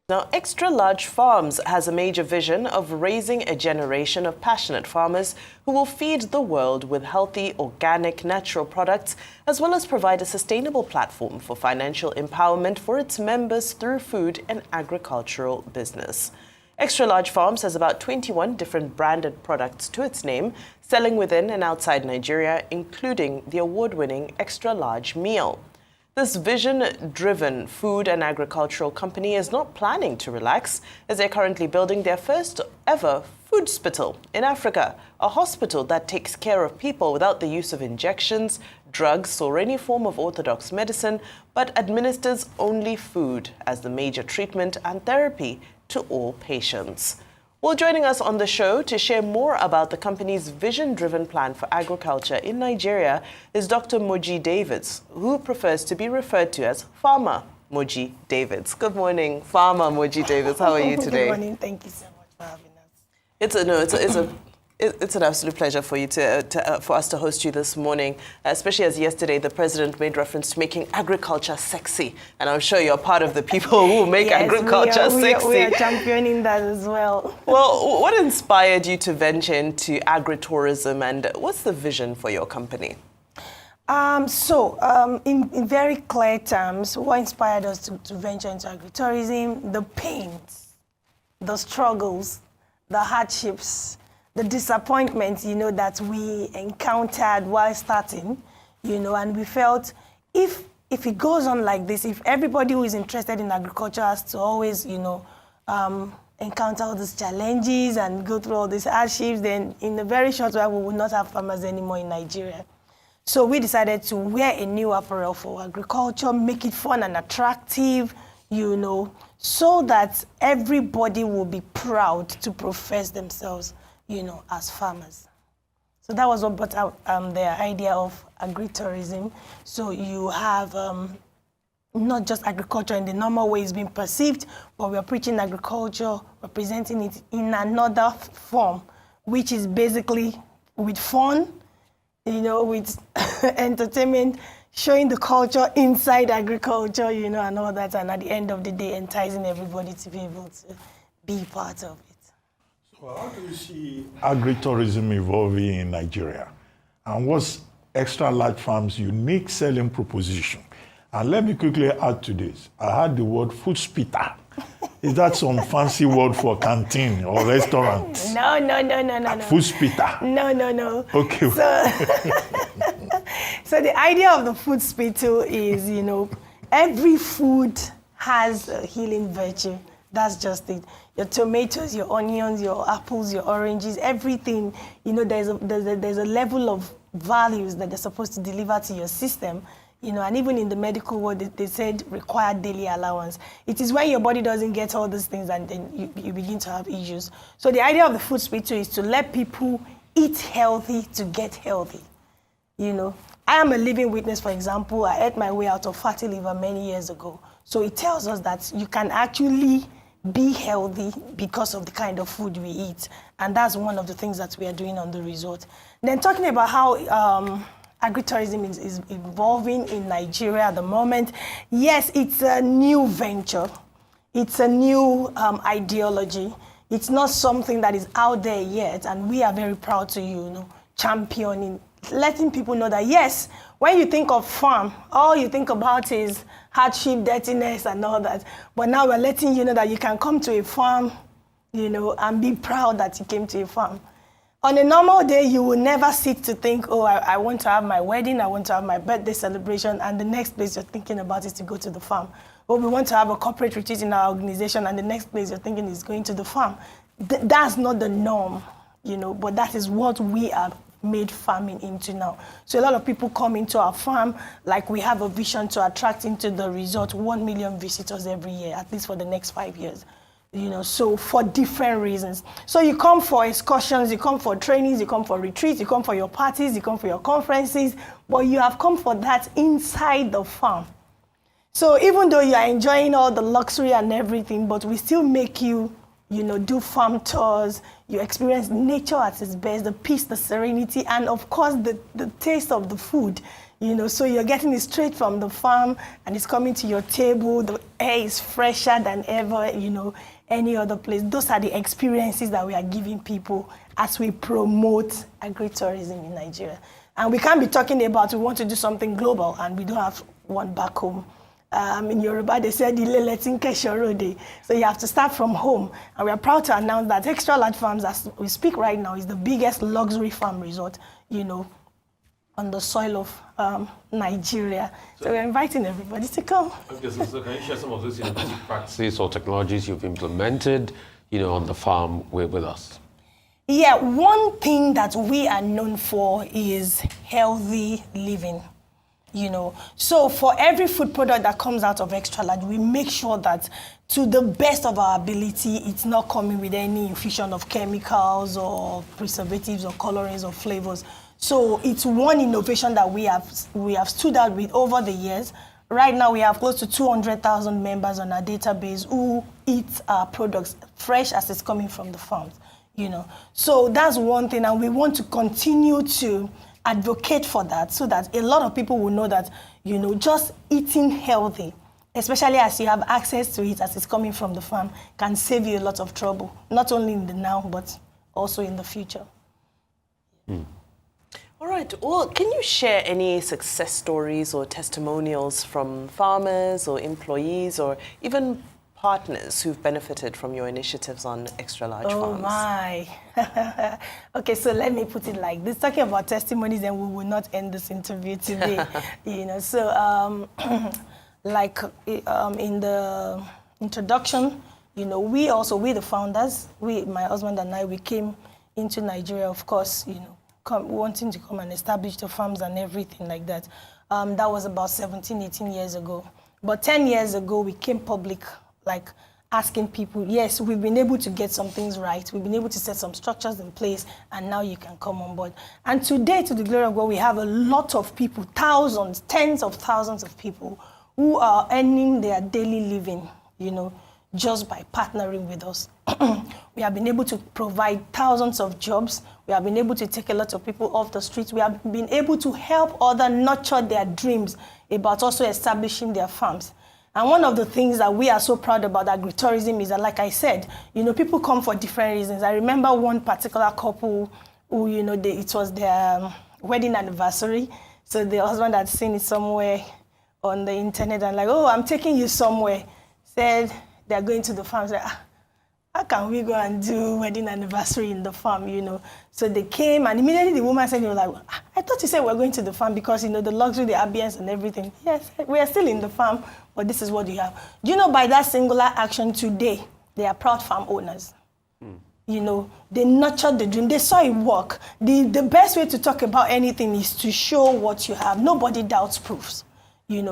Now, Xtralarge Farms has a major vision of raising a generation of passionate farmers who will feed the world with healthy, organic, natural products, as well as provide a sustainable platform for financial empowerment for its members through food and agricultural business. Xtralarge Farms has about 21 different branded products to its name, selling within and outside Nigeria, including the award-winning Xtralarge meal. This vision-driven food and agricultural company is not planning to relax, as they're currently building their first ever food hospital in Africa, a hospital that takes care of people without the use of injections, drugs, or any form of orthodox medicine, but administers only food as the major treatment and therapy to all patients. Well, joining us on the show to share more about the company's vision-driven plan for agriculture in Nigeria is Dr. Moji Davids, who prefers to be referred to as Farmer Moji Davids. Good morning, Farmer Moji Davids. How are you today? Good morning. Thank you so much for having us. It's an absolute pleasure for you for us to host you this morning, especially as yesterday the president made reference to making agriculture sexy, and I'm sure you're part of the people who make agriculture sexy. We are championing that as well. Well, what inspired you to venture into agritourism, and what's the vision for your company? In very clear terms, what inspired us to venture into agritourism? The pains, the struggles, the hardships, the disappointments, that we encountered while starting, and we felt if it goes on like this, if everybody who is interested in agriculture has to always, encounter all these challenges and go through all these hardships, then in a very short while we will not have farmers anymore in Nigeria. So we decided to wear a new apparel for agriculture, make it fun and attractive, so that everybody will be proud to profess themselves as farmers. So that was what brought out the idea of agritourism. So you have not just agriculture in the normal way it's being perceived, but we're preaching agriculture, representing it in another form, which is basically with fun, with entertainment, showing the culture inside agriculture, and all that, and at the end of the day, enticing everybody to be able to be part of it. Well, how do you see agritourism evolving in Nigeria? And what's Xtralarge Farms' unique selling proposition? And let me quickly add to this. I heard the word food spitter. Is that some fancy word for canteen or restaurant? No. Food spitter? No. Okay. So the idea of the food spitter is, every food has a healing virtue. That's just it. Your tomatoes, your onions, your apples, your oranges, everything, there's a level of values that they're supposed to deliver to your system, and even in the medical world, they said required daily allowance. It is when your body doesn't get all these things and then you begin to have issues. So the idea of the food spitter is to let people eat healthy to get healthy. I am a living witness, for example. I ate my way out of fatty liver many years ago. So it tells us that you can actually be healthy because of the kind of food we eat. And that's one of the things that we are doing on the resort. Then talking about how agritourism is evolving in Nigeria at the moment, yes, it's a new venture. It's a new ideology. It's not something that is out there yet, and we are very proud to, championing, letting people know that, yes, when you think of farm, all you think about is hardship, dirtiness, and all that. But now we're letting you know that you can come to a farm, and be proud that you came to a farm. On a normal day, you will never sit to think, oh, I want to have my wedding, I want to have my birthday celebration, and the next place you're thinking about is to go to the farm. Or we want to have a corporate retreat in our organization, and the next place you're thinking is going to the farm. That's not the norm, but that is what we are made farming into now. So a lot of people come into our farm, like we have a vision to attract into the resort 1 million visitors every year, at least for the next 5 years. So for different reasons. So you come for excursions, you come for trainings, you come for retreats, you come for your parties, you come for your conferences, but you have come for that inside the farm. So even though you are enjoying all the luxury and everything, but we still make you do farm tours, you experience nature at its best, the peace, the serenity, and of course the taste of the food, So you're getting it straight from the farm and it's coming to your table. The air is fresher than ever, any other place. Those are the experiences that we are giving people as we promote agritourism in Nigeria. And we can't be talking about we want to do something global and we don't have one back home. In Yoruba, they said, so you have to start from home. And we are proud to announce that Xtralarge Farms, as we speak right now, is the biggest luxury farm resort, on the soil of Nigeria. So we're inviting everybody to come. Okay, so can you share some of those innovative practices or technologies you've implemented, on the farm with us? Yeah, one thing that we are known for is healthy living. So for every food product that comes out of Xtralarge, we make sure that to the best of our ability, it's not coming with any infusion of chemicals or preservatives or colorings or flavors. So it's one innovation that we have stood out with over the years. Right now, we have close to 200,000 members on our database who eat our products fresh as it's coming from the farms. So that's one thing, and we want to continue to advocate for that so that a lot of people will know that, just eating healthy, especially as you have access to it as it's coming from the farm, can save you a lot of trouble, not only in the now, but also in the future. All right. Well, can you share any success stories or testimonials from farmers or employees or even partners who've benefited from your initiatives on Xtralarge Farms? Oh my. Okay, so let me put it like this. Talking about testimonies, and we will not end this interview today. So in the introduction, we the founders, my husband and I, we came into Nigeria, of course, wanting to come and establish the farms and everything like that. That was about 17, 18 years ago. But 10 years ago, we came public, like asking people, yes, we've been able to get some things right. We've been able to set some structures in place, and now you can come on board. And today, to the glory of God, we have a lot of people, thousands, tens of thousands of people who are earning their daily living, just by partnering with us. We have been able to provide thousands of jobs. We have been able to take a lot of people off the streets. We have been able to help others nurture their dreams about also establishing their farms. And one of the things that we are so proud about agritourism is that, like I said, people come for different reasons. I remember one particular couple who, it was their wedding anniversary. So the husband had seen it somewhere on the internet and like, oh, I'm taking you somewhere. Said they're going to the farm. Said, how can we go and do wedding anniversary in the farm, So they came, and immediately the woman said, I thought you said we're going to the farm because, the luxury, the ambience and everything. Yes, we are still in the farm, but this is what you have. Do you know by that singular action today, they are proud farm owners? They nurtured the dream. They saw it work. The best way to talk about anything is to show what you have. Nobody doubts proofs.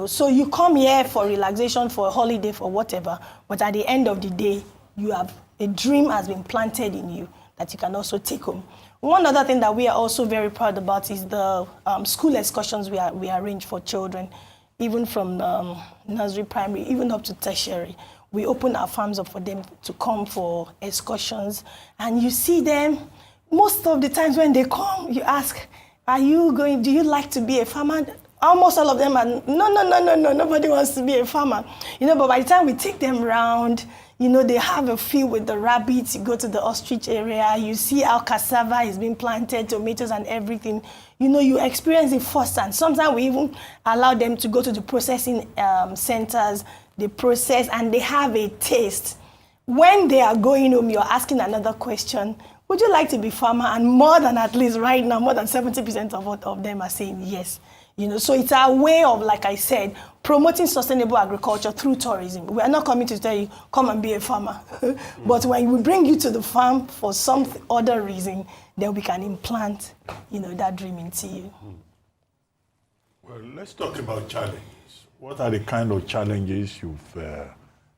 So you come here for relaxation, for a holiday, for whatever, but at the end of the day, you have a dream has been planted in you that you can also take home. One other thing that we are also very proud about is the school excursions we arrange for children, even from nursery, primary, even up to tertiary. We open our farms up for them to come for excursions, and you see them, most of the times when they come, you ask, do you like to be a farmer? Almost all of them are, no, nobody wants to be a farmer. But by the time we take them around, they have a field with the rabbits. You go to the ostrich area, you see how cassava is being planted, tomatoes and everything. You experience it firsthand. Sometimes we even allow them to go to the processing centers, they process, and they have a taste. When they are going home, you're asking another question. Would you like to be farmer? And more than at least right now, more than 70% of them are saying yes. So it's our way of, like I said, promoting sustainable agriculture through tourism. We are not coming to tell you, come and be a farmer. But when we bring you to the farm for some other reason, then we can implant, that dream into you. Well, let's talk about challenges. What are the kind of challenges you've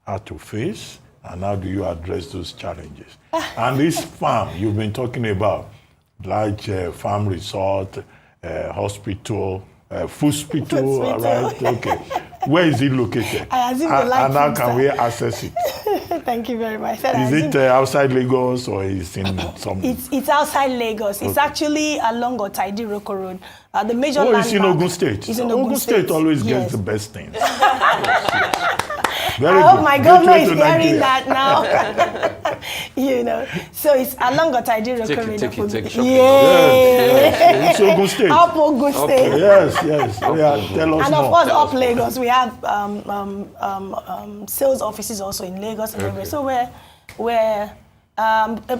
had to face, and how do you address those challenges? And this farm you've been talking about, large farm resort, hospital, hospital, right? Okay. Where is it located? And how can we access it? Thank you very much. Is it outside Lagos or is it in some? It's outside Lagos. It's actually along Otaidi Roko Road. The major landmark. It's in Ogun State. It's in Ogun State always Yes. gets the best things. I hope my governor is hearing that now. So it's along Otaidi Roko Road. Take shopping. Yes. It's Ogun State. Up Ogun State. Yes. Tell us And of more. course, up Lagos, we have sales offices also in Lagos and everywhere. So we're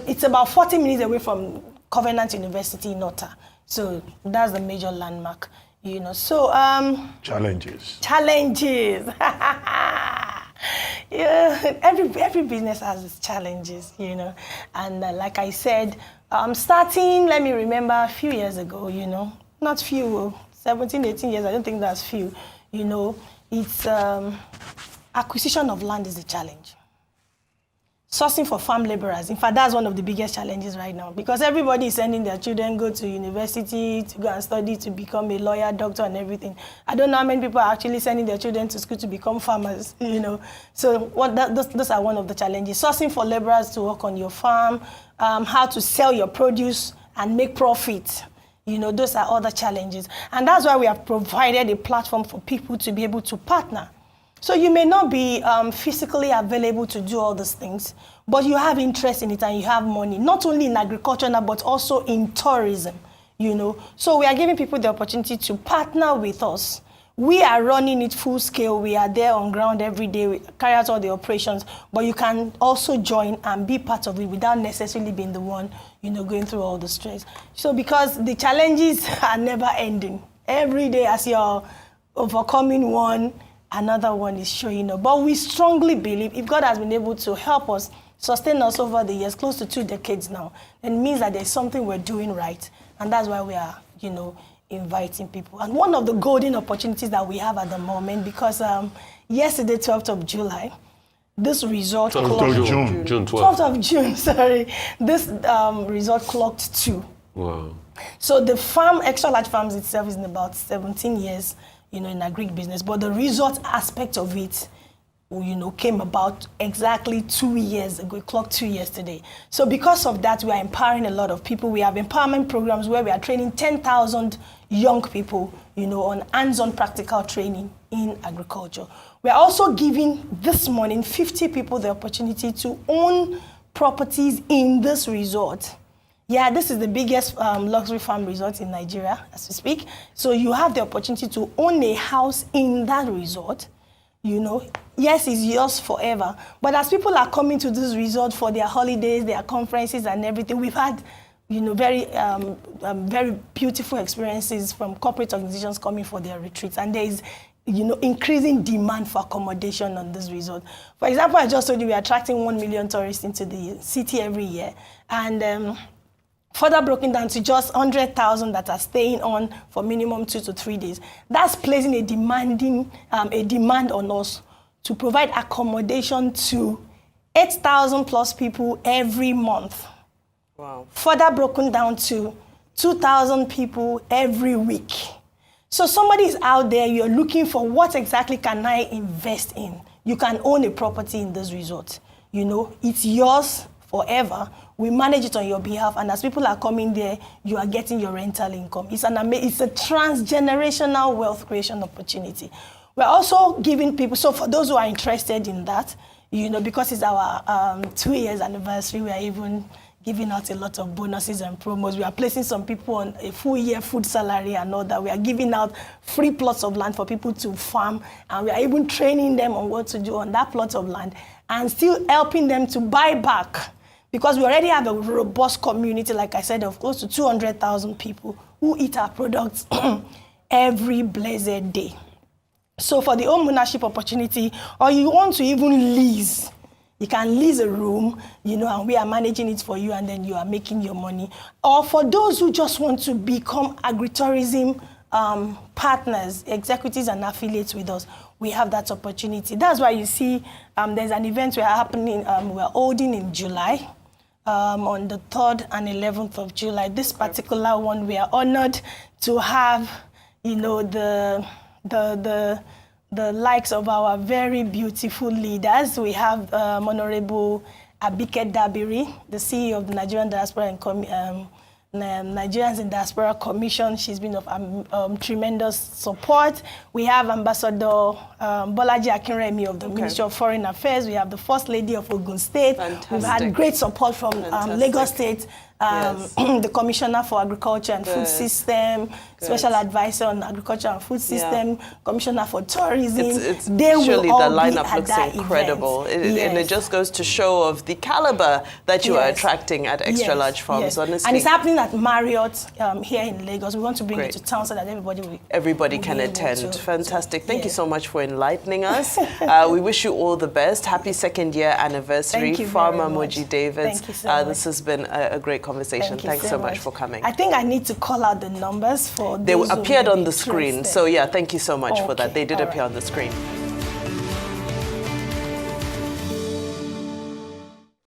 it's about 40 minutes away from Covenant University in Ota. So that's the major landmark, So Challenges. Every business has its challenges, And like I said, starting, let me remember a few years ago, not few, 17, 18 years, I don't think that's few, it's acquisition of land is a challenge. Sourcing for farm laborers, in fact, that's one of the biggest challenges right now because everybody is sending their children go to university to go and study to become a lawyer, doctor, and everything. I don't know how many people are actually sending their children to school to become farmers, So those are one of the challenges. Sourcing for laborers to work on your farm, how to sell your produce and make profit. Those are other challenges. And that's why we have provided a platform for people to be able to partner. So you may not be physically available to do all these things, but you have interest in it and you have money, not only in agriculture now, but also in tourism, So we are giving people the opportunity to partner with us. We are running it full scale. We are there on ground every day. We carry out all the operations, but you can also join and be part of it without necessarily being the one, going through all the stress. So because the challenges are never ending. Every day as you're overcoming one, another one is showing up. But we strongly believe if God has been able to help us, sustain us over the years, close to 2 decades now, it means that there's something we're doing right. And that's why we are, inviting people. And one of the golden opportunities that we have at the moment, because yesterday, 12th of July, this resort clocked... June 12th. 12th of June, sorry. This resort clocked 2. Wow. So the farm, Xtralarge Farms itself is in about 17 years, in agri business, but the resort aspect of it, came about exactly 2 years ago. It clocked 2 years today. So because of that, we are empowering a lot of people. We have empowerment programs where we are training 10,000 young people, on hands-on practical training in agriculture. We are also giving this morning 50 people the opportunity to own properties in this resort. Yeah, this is the biggest luxury farm resort in Nigeria as we speak. So you have the opportunity to own a house in that resort. Yes, it's yours forever. But as people are coming to this resort for their holidays, their conferences and everything, we've had, very beautiful experiences from corporate organizations coming for their retreats. And there is, increasing demand for accommodation on this resort. For example, I just told you we are attracting 1 million tourists into the city every year. And further broken down to just 100,000 that are staying on for minimum 2 to 3 days. That's placing a demand on us to provide accommodation to 8,000 plus people every month. Wow. Further broken down to 2,000 people every week. So somebody is out there, you're looking for what exactly can I invest in? You can own a property in this resort. It's yours forever. We manage it on your behalf, and as people are coming there, you are getting your rental income. It's a transgenerational wealth creation opportunity. We're also giving people, so for those who are interested in that, because it's our 2 years anniversary, we are even giving out a lot of bonuses and promos. We are placing some people on a full year food salary and all that. We are giving out free plots of land for people to farm, and we are even training them on what to do on that plot of land, and still helping them to buy back. Because we already have a robust community, like I said, of close to 200,000 people who eat our products every blessed day. So for the home ownership opportunity, or you want to even lease, you can lease a room, and we are managing it for you, and then you are making your money. Or for those who just want to become agritourism partners, executives and affiliates with us, we have that opportunity. That's why you see there's an event we're holding in July, on the 3rd and 11th of July. This particular one, we are honored to have, the the likes of our very beautiful leaders. We have Honorable Abike Dabiri, the CEO of the Nigerian Diaspora and Nigerians in Diaspora Commission. She's been of tremendous support. We have Ambassador Bolaji Akinremi of the Ministry of Foreign Affairs. We have the First Lady of Ogun State. Fantastic. We've had great support from Lagos State, the Commissioner for Agriculture and Food System, Special Advisor on Agriculture and Food System, Commissioner for Tourism. They surely will the all lineup be at looks that incredible. event. And it just goes to show of the caliber that you are attracting at Xtralarge Farms, honestly. And it's happening at Marriott here in Lagos. We want to bring Great. it to town so that will can be able attend. to- Fantastic. Thank you so much for enlightening us. We wish you all the best. Happy second-year anniversary, Thank you Farmer very much. Moji Davids. Thank you so much. This has been a great conversation. Thank you Thanks so much for coming. I think I need to call out the numbers for They those who appeared may on be the screen. interested. So yeah, thank you so much for that. Okay, They did all appear right. on the screen.